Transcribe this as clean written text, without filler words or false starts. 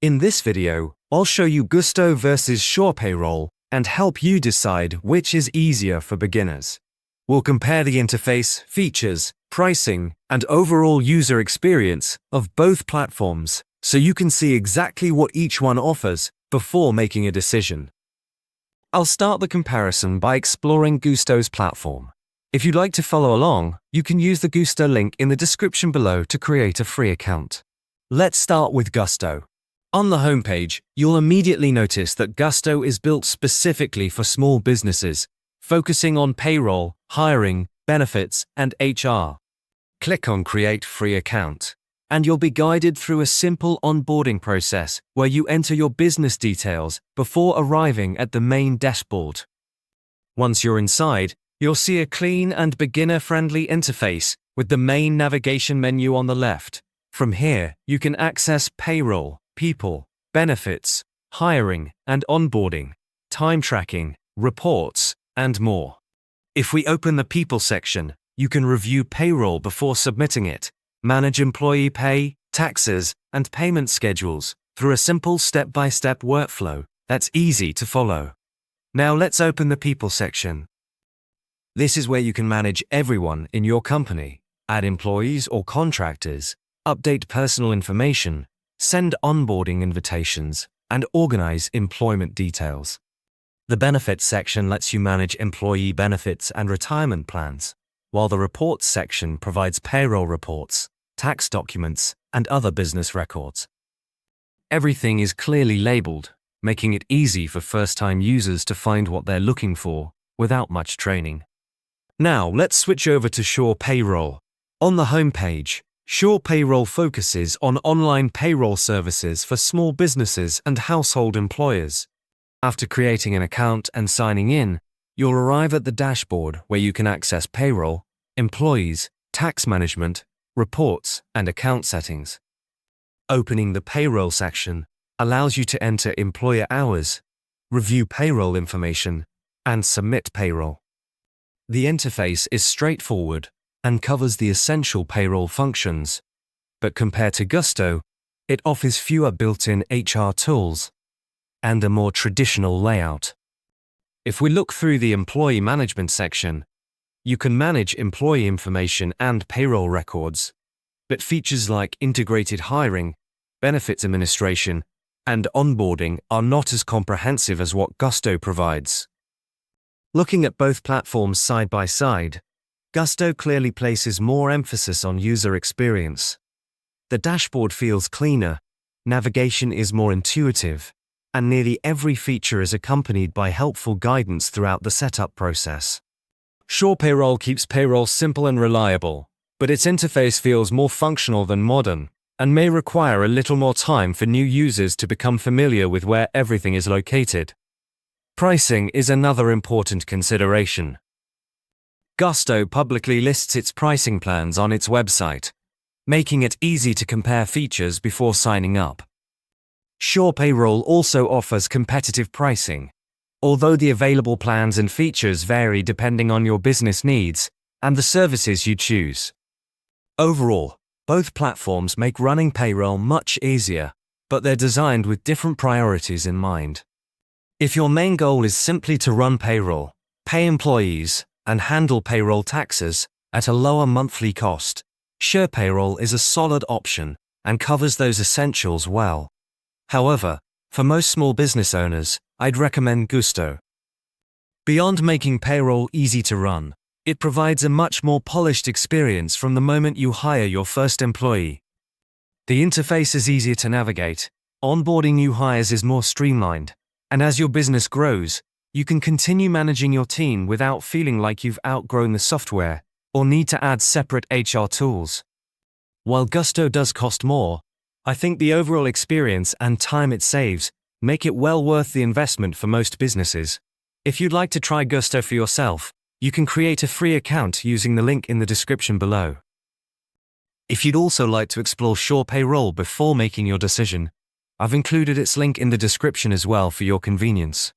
In this video, I'll show you Gusto versus SurePayroll and help you decide which is easier for beginners. We'll compare the interface, features, pricing, and overall user experience of both platforms so you can see exactly what each one offers before making a decision. I'll start the comparison by exploring Gusto's platform. If you'd like to follow along, you can use the Gusto link in the description below to create a free account. Let's start with Gusto. On the homepage, you'll immediately notice that Gusto is built specifically for small businesses, focusing on payroll, hiring, benefits, and HR. Click on Create Free Account, and you'll be guided through a simple onboarding process where you enter your business details before arriving at the main dashboard. Once you're inside, you'll see a clean and beginner-friendly interface with the main navigation menu on the left. From here, you can access payroll, people, benefits, hiring and onboarding, time tracking, reports, and more. If we open the People section, you can review payroll before submitting it, manage employee pay, taxes, and payment schedules through a simple step-by-step workflow that's easy to follow. Now let's open the People section. This is where you can manage everyone in your company, add employees or contractors, update personal information, send onboarding invitations, and organize employment details. The Benefits section lets you manage employee benefits and retirement plans, while the Reports section provides payroll reports, tax documents, and other business records. Everything is clearly labeled, making it easy for first-time users to find what they're looking for without much training. Now let's switch over to SurePayroll. On the homepage, SurePayroll focuses on online payroll services for small businesses and household employers. After creating an account and signing in, you'll arrive at the dashboard where you can access payroll, employees, tax management, reports, and account settings. Opening the Payroll section allows you to enter employer hours, review payroll information, and submit payroll. The interface is straightforward and covers the essential payroll functions, but compared to Gusto, it offers fewer built-in HR tools and a more traditional layout. If we look through the Employee Management section, you can manage employee information and payroll records, but features like integrated hiring, benefits administration, and onboarding are not as comprehensive as what Gusto provides. Looking at both platforms side by side, Gusto clearly places more emphasis on user experience. The dashboard feels cleaner, navigation is more intuitive, and nearly every feature is accompanied by helpful guidance throughout the setup process. SurePayroll keeps payroll simple and reliable, but its interface feels more functional than modern, and may require a little more time for new users to become familiar with where everything is located. Pricing is another important consideration. Gusto publicly lists its pricing plans on its website, making it easy to compare features before signing up. SurePayroll also offers competitive pricing, although the available plans and features vary depending on your business needs and the services you choose. Overall, both platforms make running payroll much easier, but they're designed with different priorities in mind. If your main goal is simply to run payroll, pay employees, and handle payroll taxes at a lower monthly cost, SurePayroll is a solid option and covers those essentials well. However, for most small business owners, I'd recommend Gusto. Beyond making payroll easy to run, it provides a much more polished experience from the moment you hire your first employee. The interface is easier to navigate, onboarding new hires is more streamlined, and as your business grows, you can continue managing your team without feeling like you've outgrown the software or need to add separate HR tools. While Gusto does cost more, I think the overall experience and time it saves make it well worth the investment for most businesses. If you'd like to try Gusto for yourself, you can create a free account using the link in the description below. If you'd also like to explore SurePayroll before making your decision, I've included its link in the description as well for your convenience.